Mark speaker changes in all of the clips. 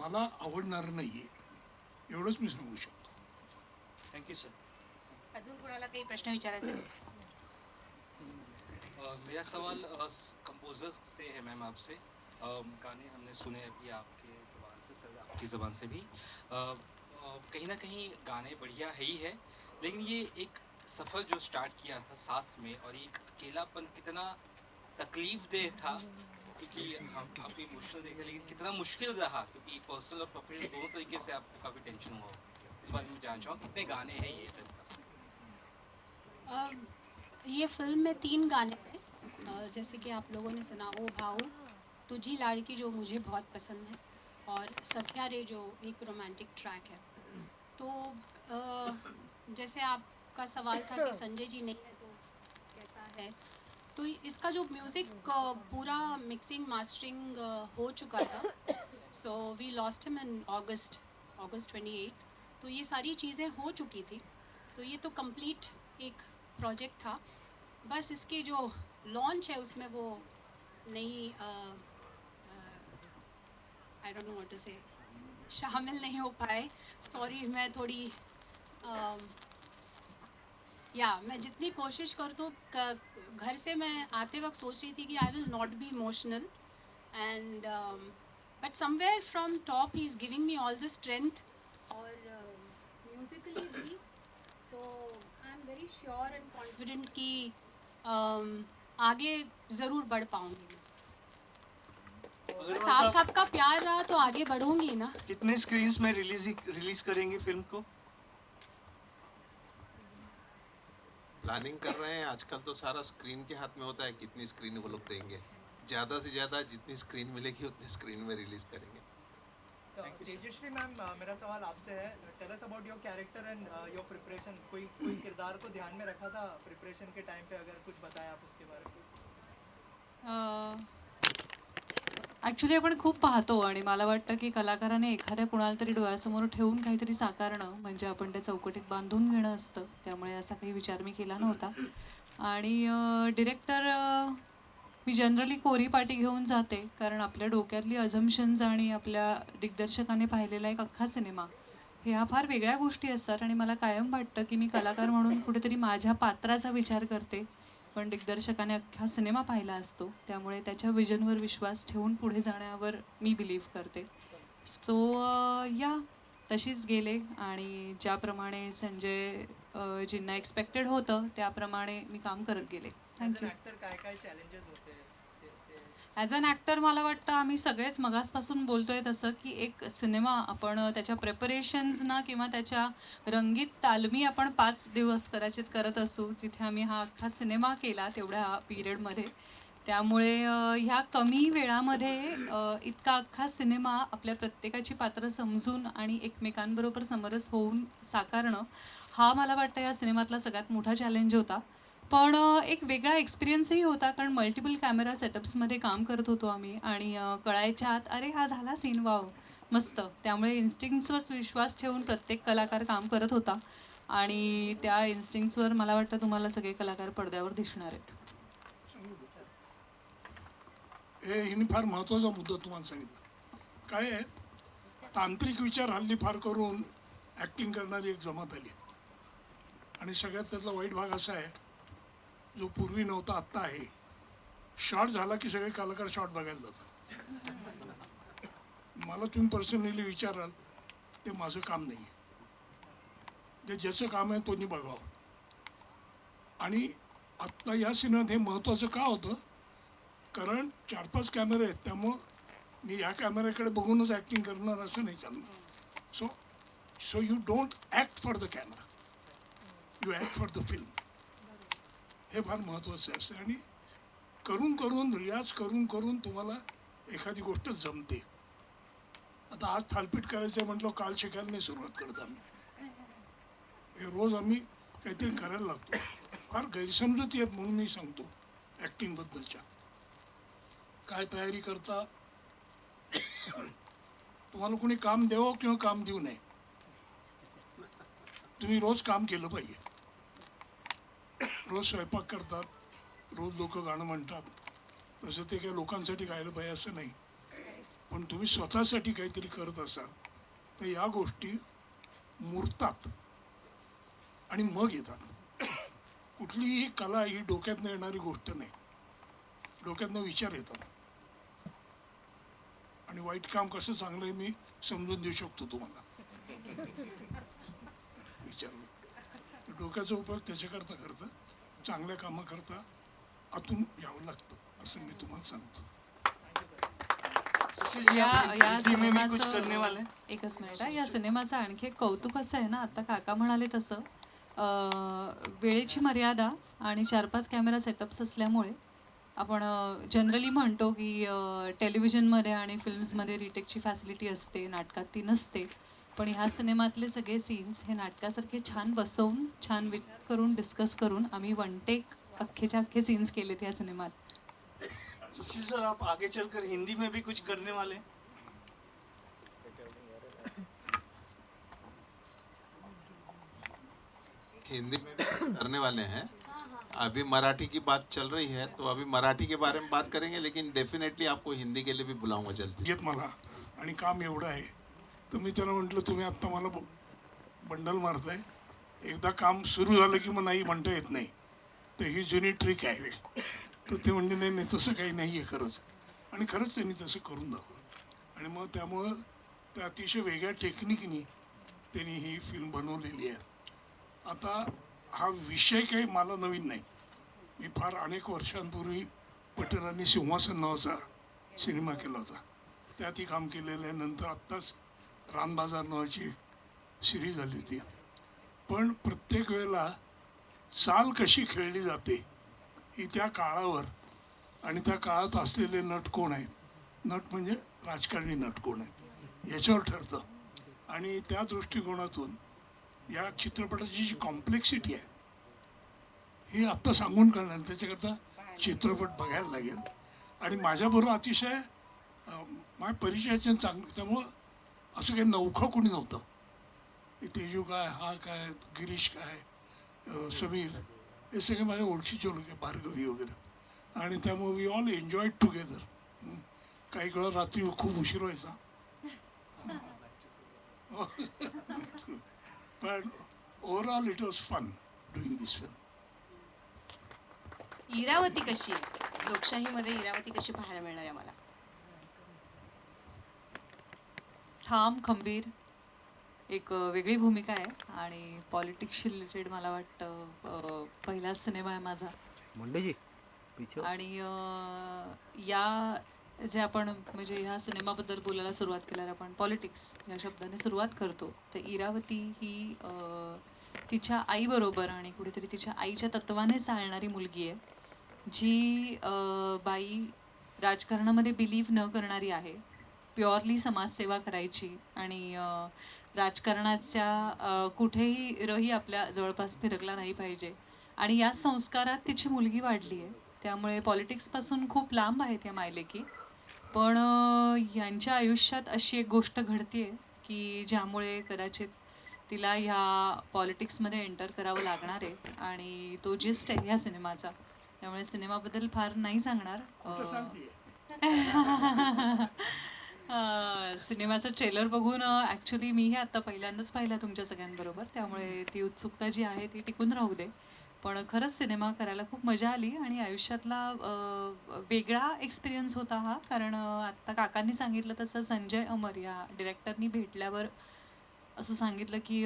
Speaker 1: मला आवडणार नाहीये, एवढंच मी सांगू शकतो.
Speaker 2: Thank you sir.
Speaker 3: अजून कोणाला काही प्रश्न विचारायचे?
Speaker 4: मेरा सवाल कंपोजर से है मैम आपसे. गाने हमने सुने अभी आपके ज़बान से, सर आपकी ज़बान से भी. कहीं ना कहीं गाने बढ़िया है ही है, लेकिन ये एक सफ़र जो स्टार्ट किया था साथ में, और एक अकेलापन कितना तकलीफ देह था, क्योंकि हम काफ़ी इमोशनल देखे, लेकिन कितना मुश्किल रहा, क्योंकि पर्सनल और प्रोफेशनल दोनों तरीके से आपको काफ़ी टेंशन हुआ. इस बारे में जानना चाहूँ कितने गाने हैं ये फिल्म का?
Speaker 3: ये फिल्म में 3 गाने हैं. जैसे कि आप लोगों ने सुना ओ भाऊ, तुझी लाड़की जो मुझे बहुत पसंद है, और सखिया रे जो एक रोमांटिक ट्रैक है. तो जैसे आपका सवाल था कि संजय जी नहीं है तो कैसा है, तो इसका जो म्यूज़िक पूरा मिक्सिंग मास्टरिंग हो चुका था. So we lost him in August 28. तो ये सारी चीज़ें हो चुकी थी, तो ये तो कंप्लीट एक प्रोजेक्ट था. बस इसकी जो लॉन्च है उसमें वो नई I don't know what to say शामिल नहीं हो पाए. सॉरी, मैं थोड़ी मैं जितनी कोशिश कर तो घर से मैं आते वक्त सोच रही थी कि I will not be emotional, end but somewhere from top he is giving me all the strength. और म्यूज़िकली भी तो I am very sure end confident कि आगे ज़रूर बढ़ पाऊँगी. साथ साथ का प्यार रहा तो आगे बढ़ूंगी ना.
Speaker 2: कितने स्क्रीन्स में रिलीज करेंगे फिल्म को?
Speaker 5: प्लानिंग कर रहे हैं. आजकल तो सारा स्क्रीन के हाथ में होता है, कितनी स्क्रीन वो लोग देंगे. ज़्यादा से ज़्यादा जितनी स्क्रीन मिलेगी उतनी स्क्रीन में रिलीज करेंगे.
Speaker 6: तेजश्री मैम, मेरा सवाल आपसे है. Tell us about your character end your preparation. कोई किरदार को ध्यान में रखा था प्रिपरेशन के टाइम पे? अगर कुछ बताएं आप उसके बारे में.
Speaker 7: ॲक्च्युली आपण खूप पाहतो आणि मला वाटतं की कलाकाराने एखाद्या कुणाला तरी डोळ्यासमोर ठेवून काहीतरी साकारणं म्हणजे आपण त्या चौकटीत बांधून घेणं असतं. त्यामुळे असा काही विचार मी केला नव्हता. आणि डिरेक्टर मी जनरली कोरी पाटी घेऊन जाते, कारण आपल्या डोक्यातली अझम्पशन्स आणि आपल्या दिग्दर्शकाने पाहिलेला एक अख्खा सिनेमा ह्या फार वेगळ्या गोष्टी असतात. आणि मला कायम वाटतं की मी कलाकार म्हणून कुठेतरी माझ्या पात्राचा विचार करते, पण दिग्दर्शकाने अख्खा सिनेमा पाहिला असतो, त्यामुळे त्याच्या विजनवर विश्वास ठेवून पुढे जाण्यावर मी बिलीव्ह करते. सो तशीच गेले, आणि ज्याप्रमाणे संजय जींना एक्सपेक्टेड होतं त्याप्रमाणे मी काम करत गेले. थँक्यू.
Speaker 6: काय चॅलेंजेस होते?
Speaker 7: ॲज अन ॲक्टर मला वाटतं आम्ही सगळेच मगासपासून बोलतो आहे तसं की एक सिनेमा आपण त्याच्या प्रेपरेशन्सना किंवा त्याच्या रंगीत तालमी आपण 5 दिवस कदाचित करत असू, जिथे आम्ही हा अख्खा सिनेमा केला तेवढ्या पिरियडमध्ये. त्यामुळे ह्या कमी वेळामध्ये इतका अख्खा सिनेमा आपल्या प्रत्येकाची पात्र समजून आणि एकमेकांबरोबर समरस होऊन साकारणं हा मला वाटतं या सिनेमातला सगळ्यात मोठा चॅलेंज होता. पण एक वेगळा एक्सपिरियन्सही होता, कारण मल्टिपल कॅमेरा सेटअप्समध्ये काम करत होतो आम्ही, आणि कळायच्या आत अरे हा झाला सीन, वाव मस्त. त्यामुळे इन्स्टिंक्ट्सवर विश्वास ठेवून प्रत्येक कलाकार काम करत होता, आणि त्या इन्स्टिंक्ट्सवर मला वाटतं तुम्हाला सगळे कलाकार पडद्यावर दिसणार आहेत.
Speaker 1: हिने फार महत्त्वाचा मुद्दा तुम्हाला सांगितला. काय आहे, तांत्रिक विचार हल्ली फार करून ॲक्टिंग करणारी एक जमात आली, आणि सगळ्यात त्यातला वाईट भाग असा आहे जो पूर्वी नव्हता आत्ता आहे. शॉट झाला की सगळे कलाकार शॉट बघायला जातात. मला तुम्ही पर्सनली विचाराल ते माझं काम नाही आहे. जे ज्याचं काम आहे तोनी बघावं. आणि आत्ता या सिनेमात हे महत्त्वाचं का होतं, कारण 4-5 कॅमेरे आहेत, त्यामुळं मी या कॅमेऱ्याकडे बघूनच ॲक्टिंग करणार असं नाही चालणार. So you don't act for the camera, you act for the film. हे फार महत्त्वाचं असतं. आणि करून करून रियाज करून करून तुम्हाला एखादी गोष्ट जमते. आता आज थालपीठ करायचं म्हटलं, काल शिकायला नाही सुरुवात करत आम्ही. हे रोज आम्ही काहीतरी करायला लागतो. फार गैरसमजुती आहेत म्हणून मी सांगतो ॲक्टिंगबद्दलच्या. काय तयारी करता, तुम्हाला कोणी काम द्यावं किंवा काम देऊ नये, तुम्ही रोज काम केलं पाहिजे. रोज स्वयंपाक करतात, रोज लोक गाणं म्हणतात, तसं ते काही लोकांसाठी गायला पाहिजे असं नाही. पण तुम्ही स्वतःसाठी काहीतरी करत असाल तर या गोष्टी मुरतात आणि मग येतात. कुठलीही कला ही डोक्यातनं येणारी गोष्ट नाही, डोक्यातनं विचार येतात. आणि वाईट काम कसं चांगलं आहे मी समजून देऊ शकतो तुम्हाला. विचारलं डोक्याचा उपयोग त्याच्याकरता करता, चांगल्या कामाकरता आतून यावं लागतं असं मी तुम्हाला सांगतो.
Speaker 2: सुशील जी,
Speaker 7: या
Speaker 2: आप
Speaker 7: या
Speaker 2: हिंदी में भी कुछ करने
Speaker 7: सिनेमाचं
Speaker 2: वाले हैं?
Speaker 7: एकच मिनिट हा. या सिनेमाचं आणखी एक कौतुक असं आहे ना, आता काका म्हणाले तसं वेळेची मर्यादा आणि 4-5 कॅमेरा सेटअप्स असल्यामुळे आपण जनरली म्हणतो की टेलिव्हिजनमध्ये आणि फिल्म्समध्ये रिटेकची फॅसिलिटी असते, नाटकात ती नसते. पण ह्या सिनेमातले सगळे सीन्स हे नाटकासारखे छान बसवून, छान विचार करून, डिस्कस करून आम्ही 1 टेक अख्खेच्या अख्खे सीन्स केलेत या सिनेमात.
Speaker 2: सुशील सर, आप आगे चलकर हिंदी में भी कुछ करने वाले हैं?
Speaker 5: हिंदी में भी करने वाले हैं. अभी मराठी की बात चल रही है, तो अभी मराठी के बारे में बात करेंगे, लेकिन डेफिनेटली आपको हिंदी के लिए भी बुलाऊंगा जल्दी.
Speaker 1: येत मला आणि काम एवढं आहे तर मी त्याला म्हटलं तुम्ही आत्ता मला बंडल मारताय, एकदा काम सुरू झालं की मग नाही म्हणता येत नाही. तर ही जुनी ट्रिक आहे. तर ते म्हणले नाही नाही तसं काही नाही आहे खरंच. आणि खरंच त्यांनी तसं करून दाखवलं. आणि मग त्यामुळं त्या अतिशय वेगळ्या टेक्निकनी त्यांनी ही फिल्म बनवलेली आहे. आता हा विषय काही मला नवीन नाही. मी फार अनेक वर्षांपूर्वी पटेलांनी सिंहासन नावाचा सिनेमा केला होता, त्यातही काम केलेलं आहे. नंतर आत्ताच रानबाजार नावाची एक सिरीज झाली होती. पण प्रत्येक वेळेला चाल कशी खेळली जाते ही त्या काळावर आणि त्या काळात असलेले नट कोण आहेत, नट म्हणजे राजकारणी नट कोण आहेत याच्यावर ठरतं. आणि त्या दृष्टिकोनातून या चित्रपटाची जी कॉम्प्लेक्सिटी आहे ही आत्ता सांगून कळणार. त्याच्याकरता चित्रपट बघायला लागेल. आणि माझ्याबरोबर अतिशय माझ्या परिचयाचे चांगलं, त्यामुळं असं काही नवखं कोणी नव्हतं. तेजू काय, हा काय, गिरीश काय, समीर, हे सगळे माझ्या ओळखीचे लोक आहे, भार्गवी वगैरे. आणि त्यामुळे वी ऑल एन्जॉयड टुगेदर. काही वेळा रात्री खूप उशीर व्हायचा. पण overall it was fun doing this film.
Speaker 8: Iravati कशी आहे? लोकशाहीमध्ये इरावती कशी पाहायला मिळणार आहे मला?
Speaker 7: ठाम, खंबीर, एक वेगळी भूमिका आहे. आणि पॉलिटिक्सशी रिलेटेड मला वाटतं पहिलाच सिनेमा आहे माझा. आणि या जे आपण म्हणजे ह्या सिनेमाबद्दल बोलायला सुरुवात केल्यावर आपण पॉलिटिक्स या शब्दाने सुरुवात करतो. तर इरावती ही तिच्या आईबरोबर आणि कुठेतरी तिच्या आईच्या तत्वाने चालणारी मुलगी आहे, जी बाई राजकारणामध्ये बिलीव्ह न करणारी आहे, प्युअरली समाजसेवा करायची आणि राजकारणाच्या कुठेही रही आपल्या जवळपास फिरकला नाही पाहिजे. आणि या संस्कारात तिची मुलगी वाढली आहे. त्यामुळे पॉलिटिक्सपासून खूप लांब आहेत या मायलेकी. पण यांच्या आयुष्यात अशी एक गोष्ट घडते की ज्यामुळे कदाचित तिला ह्या पॉलिटिक्समध्ये एंटर करावं लागणार आहे. आणि तो जिस्ट आहे ह्या सिनेमाचा. त्यामुळे सिनेमाबद्दल फार नाही सांगणार. सिनेमाचं ट्रेलर बघून ॲक्च्युली मीही आत्ता पहिल्यांदाच पाहिला तुमच्या सगळ्यांबरोबर, त्यामुळे ती उत्सुकता जी आहे ती टिकून राहू दे. पण खरंच सिनेमा करायला खूप मजा आली आणि आयुष्यातला वेगळा एक्सपिरियन्स होता हा. कारण आत्ता काकांनी सांगितलं तसं संजय अमर या डिरेक्टरनी भेटल्यावर असं सांगितलं की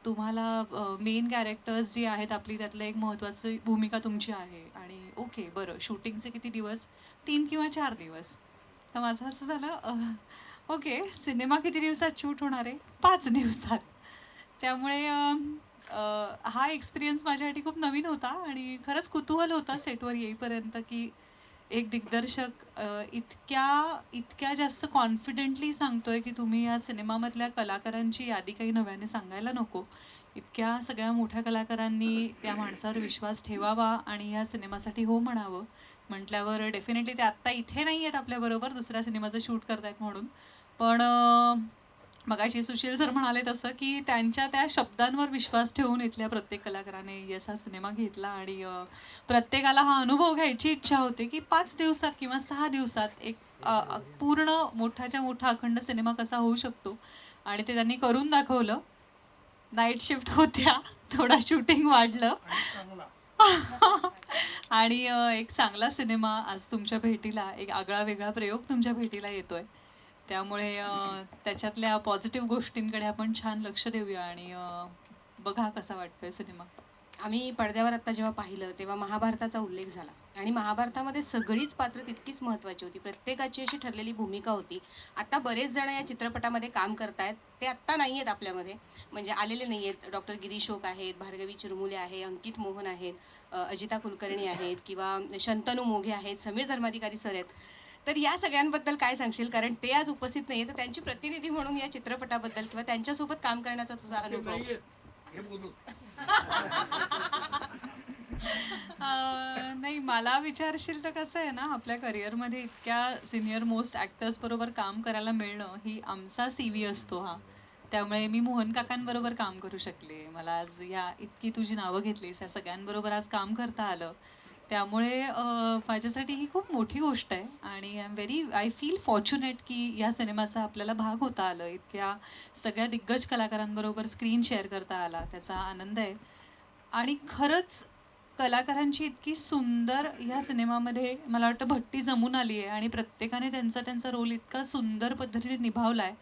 Speaker 7: तुम्हाला मेन कॅरेक्टर्स जी आहेत आपली त्यातलं एक महत्त्वाची भूमिका तुमची आहे आणि ओके बरं शूटिंगचे किती दिवस 3 किंवा 4 दिवस. तर माझं असं झालं ओके सिनेमा किती दिवसात शूट होणार आहे 5 दिवसात. त्यामुळे हा एक्सपिरियन्स माझ्यासाठी खूप नवीन होता आणि खरंच कुतूहल होता सेटवर येईपर्यंत की एक दिग्दर्शक इतक्या जास्त कॉन्फिडेंटली सांगतोय की तुम्ही या सिनेमामधल्या कलाकारांची यादी काही नव्याने सांगायला नको. इतक्या सगळ्या मोठ्या कलाकारांनी त्या माणसावर विश्वास ठेवावा आणि या सिनेमासाठी हो म्हणावं म्हटल्यावर डेफिनेटली ते आत्ता इथे नाही आहेत आपल्याबरोबर दुसऱ्या सिनेमाचं शूट करतायत म्हणून. पण मगाशी सुशील सर म्हणाले तसं की त्यांच्या त्या शब्दांवर विश्वास ठेवून इथल्या प्रत्येक कलाकाराने यस हा सिनेमा घेतला आणि प्रत्येकाला हा अनुभव घ्यायची इच्छा होते की 5 दिवसात किंवा 6 दिवसात एक पूर्ण मोठाच्या मोठा अखंड सिनेमा कसा होऊ शकतो आणि ते त्यांनी करून दाखवलं. नाईट शिफ्ट होत्या, थोडा शूटिंग वाढलं आणि एक चांगला सिनेमा आज तुमच्या भेटीला एक आगळा वेगळा प्रयोग तुमच्या भेटीला येतोय. त्यामुळे त्याच्यातल्या पॉझिटिव्ह गोष्टींकडे आपण छान लक्ष देऊया आणि बघा कसा वाटतोय सिनेमा.
Speaker 8: आम्ही पडद्यावर आत्ता जेव्हा पाहिलं तेव्हा महाभारताचा उल्लेख झाला आणि महाभारतामध्ये सगळीच पात्र तितकीच महत्त्वाची होती. प्रत्येकाची अशी ठरलेली भूमिका होती. आता बरेच जण या चित्रपटामध्ये काम करतायत ते आत्ता नाही आहेत आपल्यामध्ये, म्हणजे आलेले नाही आहेत. डॉक्टर गिरीश ओक आहेत, भार्गवी चिरमुले आहे, अंकित मोहन आहेत, अजिता कुलकर्णी आहेत किंवा शंतनू मोघे आहेत, समीर धर्माधिकारी सर आहेत. तर या सगळ्यांबद्दल काय सांगशील, कारण ते आज उपस्थित नाही आहे, तर त्यांची प्रतिनिधी म्हणून या चित्रपटाबद्दल किंवा त्यांच्यासोबत काम करण्याचा तुझा अनुभव.
Speaker 7: नाही मला विचारशील तर कसं आहे ना आपल्या करिअरमध्ये इतक्या सिनियर मोस्ट ॲक्टर्स बरोबर काम करायला मिळणं ही आमचा CV असतो हा. त्यामुळे मी मोहन काकांबरोबर काम करू शकले. मला आज या इतकी तुझी नावं घेतलीस या सगळ्यांबरोबर आज काम करता आलं. त्यामुळे माझ्यासाठी ही खूप मोठी गोष्ट आहे आणि आय फील फॉर्च्युनेट की या सिनेमाचा आपल्याला भाग होता आलं. इतक्या सगळ्या दिग्गज कलाकारांबरोबर स्क्रीन शेअर करता आला त्याचा आनंद आहे. आणि खरंच कलाकारांची इतकी सुंदर ह्या सिनेमामध्ये मला वाटतं भट्टी जमून आली आहे आणि प्रत्येकाने त्यांचा रोल इतका सुंदर पद्धतीने निभावला आहे.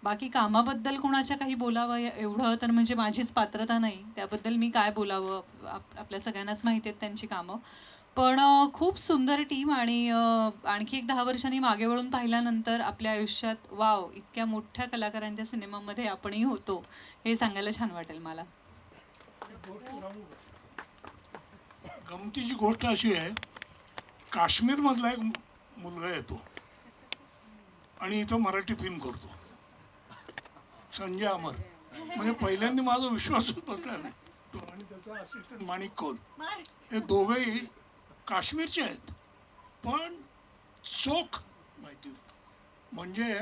Speaker 7: बाकी कामाबद्दल कोणाच्या काही बोलावं एवढं तर म्हणजे माझीच पात्रता नाही, त्याबद्दल मी काय बोलावं आपल्या सगळ्यांनाच माहिती आहेत त्यांची कामं. पण खूप सुंदर टीम आणि आणखी एक 10 वर्षांनी मागे वळून पाहिल्यानंतर आपल्या आयुष्यात वाव इतक्या मोठ्या कलाकारांच्या सिनेमामध्ये आपणही होतो हे सांगायला छान वाटेल मला.
Speaker 1: गमतीची गोष्ट अशी आहे, काश्मीरमधला एक मुलगा येतो आणि इथं मराठी फिल्म करतो, संजय अमर. म्हणजे पहिल्यांदा माझा विश्वासच बसला नाही. तो आणि त्याचा असिस्टंट माणिक कौल हे दोघंही काश्मीरचे आहेत पण चोख माहिती, म्हणजे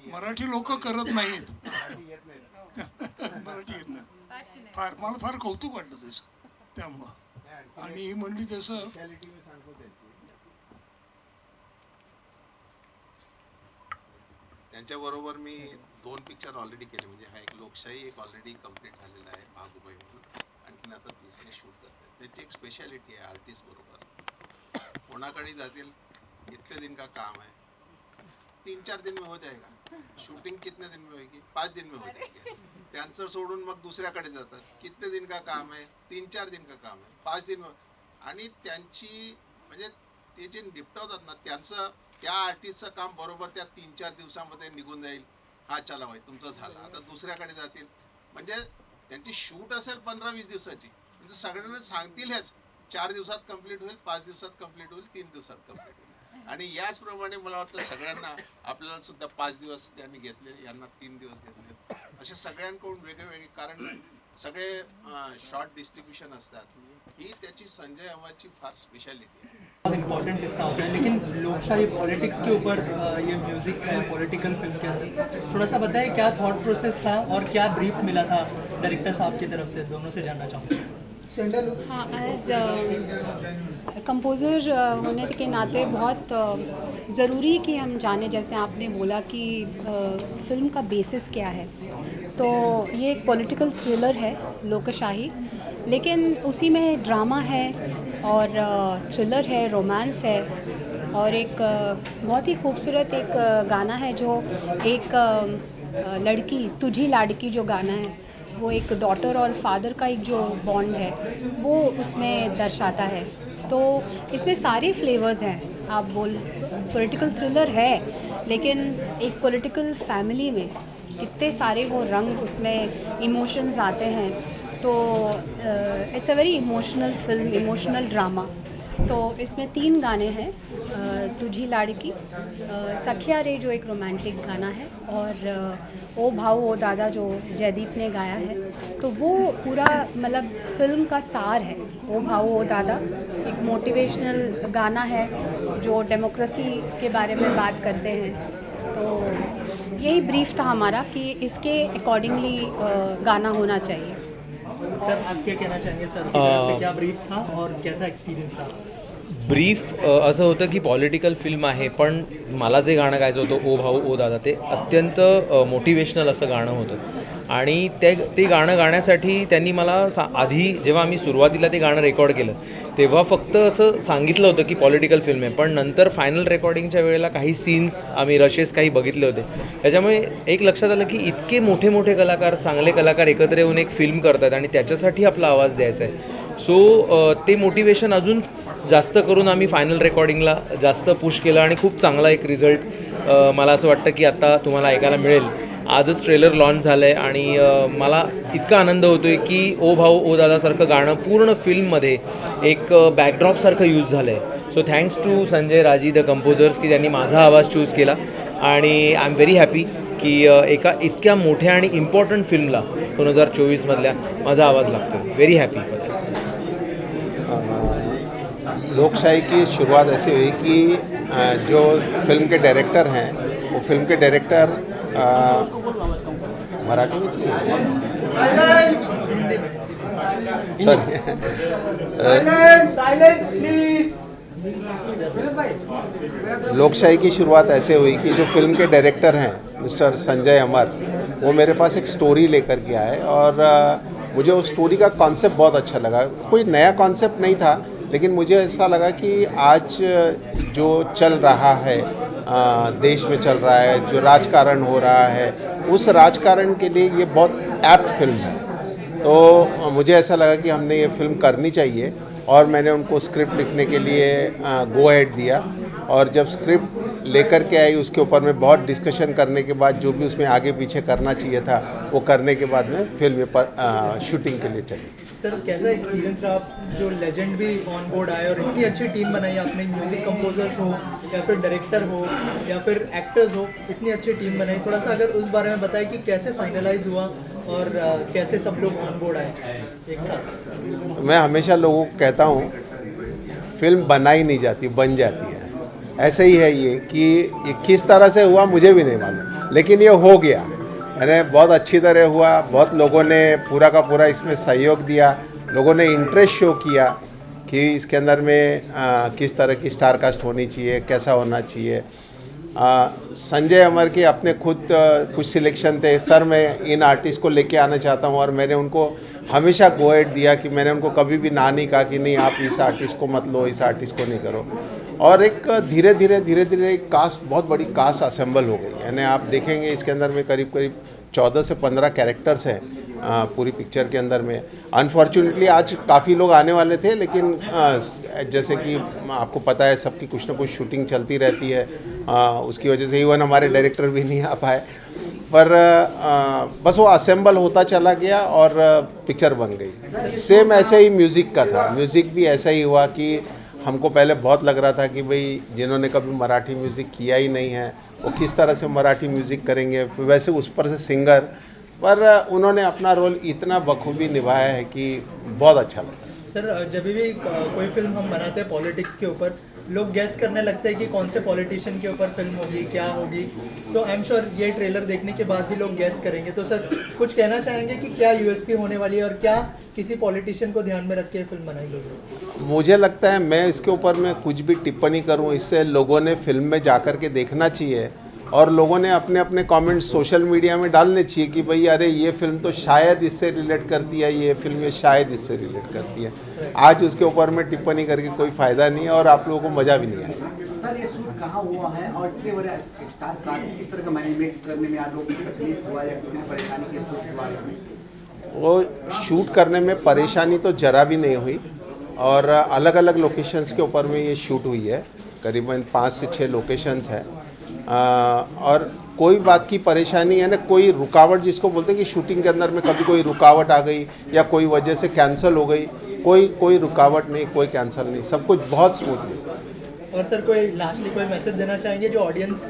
Speaker 1: मराठी लोक करत नाहीत. मराठी येत नाही. मला फार कौतुक वाटलं त्याचं त्यामुळं. आणि ही म्हणली तसं
Speaker 5: त्यांच्याबरोबर मी 2 पिक्चर ऑलरेडी केले. म्हणजे हा एक लोकशाही एक ऑलरेडी कम्प्लीट झालेला आहे भागुबाई म्हणून, आणखीन आता तिसरे शूट करतात. त्याची एक स्पेशालिटी आहे आर्टिस्ट बरोबर कोणाकडे जातील कितने दिन का काम है 3-4 दिन में हो जाएगा, शूटिंग कितने दिन में होगी 5 दिन में हो जाएगी. त्यांचं सोडून मग दुसऱ्याकडे जातात, कितने दिन का काम है 3-4 दिन का काम है 5 दिन में. आणि त्यांची म्हणजे ते जे निपटवतात ना त्यांचं त्या आर्टिस्टचं काम बरोबर त्या 3-4 दिवसामध्ये निघून जाईल. हा चला भाई तुमचं झालं, आता दुसऱ्याकडे जातील. म्हणजे त्यांची शूट असेल 15-20 दिवसाची, म्हणजे सगळ्यांना सांगतील ह्याच 4 दिवसात कंप्लीट होईल, 5 दिवसात कंप्लीट होईल, 3 दिवसात कंप्लीट होईल. आणि याचप्रमाणे मला वाटतं सगळ्यांना आपल्याला सुद्धा 5 दिवस त्यांनी घेतले, यांना 3 दिवस घेतले, असे सगळ्यांकडून वेगळे. कारण सगळे शॉर्ट डिस्ट्रीब्यूशन असतात. ही त्याची संजय अमरची फार स्पेशालिटी आहे.
Speaker 6: बहुत इम्पोर्टेंट हिस्सा होता है, लेकिन लोकशाही पॉलिटिक्स के ऊपर ये म्यूज़िक है पॉलिटिकल फिल्म के अंदर. थोड़ा सा बताइए क्या थॉट प्रोसेस था और क्या ब्रीफ मिला था डायरेक्टर साहब की तरफ से, दोनों से जानना चाहूँगा.
Speaker 3: हाँ, एज कंपोज़र होने के नाते बहुत ज़रूरी कि हम जाने, जैसे आपने बोला कि फ़िल्म का बेसिस क्या है. तो ये एक पॉलिटिकल थ्रिलर है लोकशाही, लेकिन उसी में ड्रामा है और थ्रिलर है, रोमांस है और एक बहुत ही खूबसूरत एक गाना है जो एक लड़की तुझी लाड़की जो गाना है वो एक डॉटर और फादर का एक जो बॉन्ड है वो उसमें दर्शाता है। तो इसमें सारे फ्लेवर्स हैं। आप बोल पॉलिटिकल थ्रिलर है लेकिन एक पॉलिटिकल फैमिली में इतने सारे वो रंग उसमें इमोशंस आते हैं। तो it's a very emotional film, emotional drama. तो इसमें 3 गाने हैं, तुझी लाड़की, सखिया रे जो एक रोमांटिक गाना है, और ओ भाऊ ओ दादा जो जयदीप ने गाया है। तो वो पूरा मतलब फिल्म का सार है। ओ भाऊ ओ दादा एक मोटिवेशनल गाना है जो डेमोक्रेसी के बारे में बात करते हैं। तो यही ब्रीफ था हमारा कि इसके अकॉर्डिंगली गाना होना चाहिए।
Speaker 6: सर आप क्या कहना चाहेंगे सर की तरफ से, क्या ब्रीफ था और कैसा एक्सपिरियन्स था?
Speaker 9: ब्रीफ असं होतं की पॉलिटिकल फिल्म आहे, पण मला जे गाणं गायचं होतं ओ भाऊ ओ दादा, ते अत्यंत मोटिवेशनल असं गाणं होतं। आणि ते गाणं गाण्यासाठी त्यांनी मला आधी जेव्हा आम्ही सुरुवातीला ते गाणं रेकॉर्ड केलं तेव्हा फक्त असं सांगितलं होतं की पॉलिटिकल फिल्म आहे, पण नंतर फायनल रेकॉर्डिंगच्या वेळेला काही सीन्स आम्ही रशेस काही बघितले होते, त्याच्यामुळे एक लक्षात आलं की इतके मोठे मोठे कलाकार, चांगले कलाकार एकत्र येऊन एक फिल्म करतात आणि त्याच्यासाठी आपला आवाज द्यायचा आहे। सो ते मोटिवेशन अजून जास्त करून आम्ही फायनल रेकॉर्डिंगला जास्त पुश केलं आणि खूप चांगला एक रिझल्ट मला असं वाटतं की आता तुम्हाला ऐकायला मिळेल। आजच ट्रेलर लॉन्च झालं आहे आणि मला इतका आनंद होतो आहे की ओ भाऊ ओ दादासारखं गाणं पूर्ण फिल्ममध्ये एक बॅकड्रॉपसारखं यूज झालं आहे। सो थँक्स टू संजय राजी द कंपोजर्स की त्यांनी माझा आवाज चूज केला आणि आय एम व्हेरी हॅपी की एका इतक्या मोठ्या आणि इम्पॉर्टंट फिल्मला 2024मधल्या माझा आवाज लागतो। Very happy for that.
Speaker 5: लोकशाही की शुरुआत ऐसी हुई कि जो फिल्म के डायरेक्टर हैं वो फिल्म के डायरेक्टर मराठी में सॉरी लोकशाही की शुरुआत ऐसे हुई कि जो फिल्म के डायरेक्टर हैं मिस्टर संजय अमर, वो मेरे पास एक स्टोरी लेकर के आए और मुझे उस स्टोरी का कॉन्सेप्ट बहुत अच्छा लगा। कोई नया कॉन्सेप्ट नहीं था, लेकिन मुझे ऐसा लगा कि आज जो चल रहा है देश में चल रहा है, जो राजकारण हो रहा है, उस राजकारण के लिए ये बहुत एप्ट फिल्म है। तो मुझे ऐसा लगा कि हमने ये फिल्म करनी चाहिए और मैंने उनको स्क्रिप्ट लिखने के लिए गो अहेड दिया। और जब स्क्रिप्ट लेकर के आई उसके ऊपर में बहुत डिस्कशन करने के बाद जो भी उसमें आगे पीछे करना चाहिए था वो करने के बाद में फिल्म पर शूटिंग के लिए चली।
Speaker 6: सर कैसा एक्सपीरियंस रहा, जो लेजेंड भी ऑन बोर्ड आए और इतनी अच्छी टीम बनाई आपने, म्यूजिक कंपोजर्स हो या फिर डायरेक्टर हो या फिर एक्टर्स हो, इतनी अच्छी टीम बनाई। थोड़ा सा अगर उस बारे में बताएं कि कैसे फाइनलाइज हुआ और कैसे सब लोग ऑन बोर्ड आए एक साथ।
Speaker 5: मैं हमेशा लोगों को कहता हूँ फिल्म बनाई नहीं जाती, बन जाती है। ऐसे ही है ये कि ये किस तरह से हुआ मुझे भी नहीं मालूम, लेकिन ये हो गया। यानी बहुत अच्छी तरह हुआ, बहुत लोगों ने पूरा का पूरा इसमें सहयोग दिया, लोगों ने इंटरेस्ट शो किया कि इसके अंदर में किस तरह की स्टार कास्ट होनी चाहिए, कैसा होना चाहिए। संजय अमर के अपने खुद कुछ सिलेक्शन थे, सर मैं इन आर्टिस्ट को लेके आना चाहता हूँ, और मैंने उनको हमेशा गो अहेड दिया कि मैंने उनको कभी भी ना नहीं कहा कि नहीं आप इस आर्टिस्ट को मत लो, इस आर्टिस्ट को नहीं करो। और एक धीरे धीरे एक कास्ट, बहुत बड़ी कास्ट असेंबल हो गई। यानी आप देखेंगे इसके अंदर में करीब 14 से 15 कैरेक्टर्स हैं पूरी पिक्चर के अंदर में। अनफॉर्चुनेटली आज काफ़ी लोग आने वाले थे, लेकिन जैसे कि आपको पता है सबकी कुछ ना कुछ शूटिंग चलती रहती है, उसकी वजह से इवन हमारे डायरेक्टर भी नहीं आ पाए। पर बस वो असेंबल होता चला गया और पिक्चर बन गई। सेम ऐसे ही म्यूज़िक का था, म्यूज़िक भी ऐसा ही हुआ कि हमको पहले बहुत लग रहा था कि भाई जिन्होंने कभी मराठी म्यूज़िक किया ही नहीं है वो किस तरह से मराठी म्यूज़िक करेंगे, वैसे उस पर से सिंगर, पर उन्होंने अपना रोल इतना बखूबी निभाया है कि बहुत अच्छा लगा।
Speaker 6: सर जब भी कोई फिल्म हम बनाते हैं पॉलिटिक्स के ऊपर, लोग गैस करने लगते हैं कि कौन से पॉलिटिशियन के ऊपर फिल्म होगी, क्या होगी, तो आई एम श्योर ये ट्रेलर देखने के बाद भी लोग गैस करेंगे। तो सर कुछ कहना चाहेंगे कि क्या यूएसपी होने वाली है और क्या किसी पॉलिटिशियन को ध्यान में रख के फिल्म बनाई गई?
Speaker 5: मुझे लगता है मैं इसके ऊपर में कुछ भी टिप्पणी करूं, इससे लोगों ने फिल्म में जाकर के देखना चाहिए और लोगों ने अपने अपने कमेंट्स सोशल मीडिया में डालने चाहिए कि भाई अरे ये फिल्म तो शायद इससे रिलेट करती है, ये फिल्म ये शायद इससे रिलेट करती है। आज उसके ऊपर में टिप्पणी करके कोई फ़ायदा नहीं है और आप लोगों को मज़ा भी नहीं आएगा।
Speaker 10: कहाँ हुआ है और इतने बड़े स्टार कास्ट किस तरह का मैनेजमेंट करने में आप लोग को तकलीफ हुआ या किसी ने परेशानी की सोच के बारे में?
Speaker 5: वो शूट करने में परेशानी तो जरा भी नहीं हुई और अलग अलग लोकेशंस के ऊपर में ये शूट हुई है, करीबन 5 से 6 लोकेशंस हैं और कोई बात की परेशानी है ना, कोई रुकावट जिसको बोलते हैं कि शूटिंग के अंदर में कभी कोई रुकावट आ गई या कोई वजह से कैंसिल हो गई, कोई रुकावट नहीं, कोई कैंसिल नहीं, सब कुछ बहुत स्मूथली।
Speaker 6: और सर कोई लास्टली कोई मैसेज देना चाहेंगे जो ऑडियंस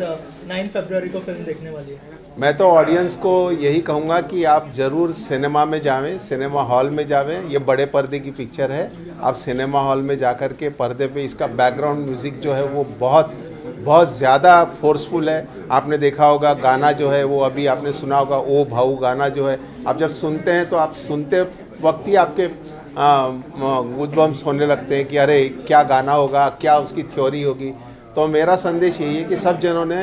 Speaker 6: 9 फरवरी को फिल्म देखने वाली है?
Speaker 5: मैं तो ऑडियंस को यही कहूँगा कि आप ज़रूर सिनेमा में जावें, सिनेमा हॉल में जावें। ये बड़े पर्दे की पिक्चर है, आप सिनेमा हॉल में जा कर के पर्दे पे इसका बैकग्राउंड म्यूज़िक जो है वो बहुत ज़्यादा फोर्सफुल है। आपने देखा होगा गाना जो है वो अभी आपने सुना होगा ओ भाऊ गाना जो है, आप जब सुनते हैं तो आप सुनते वक्त ही आपके गूज़बम्प्स होने लगते हैं कि अरे क्या गाना होगा, क्या उसकी थ्योरी होगी। तो मेरा संदेश यही है कि सब जनों ने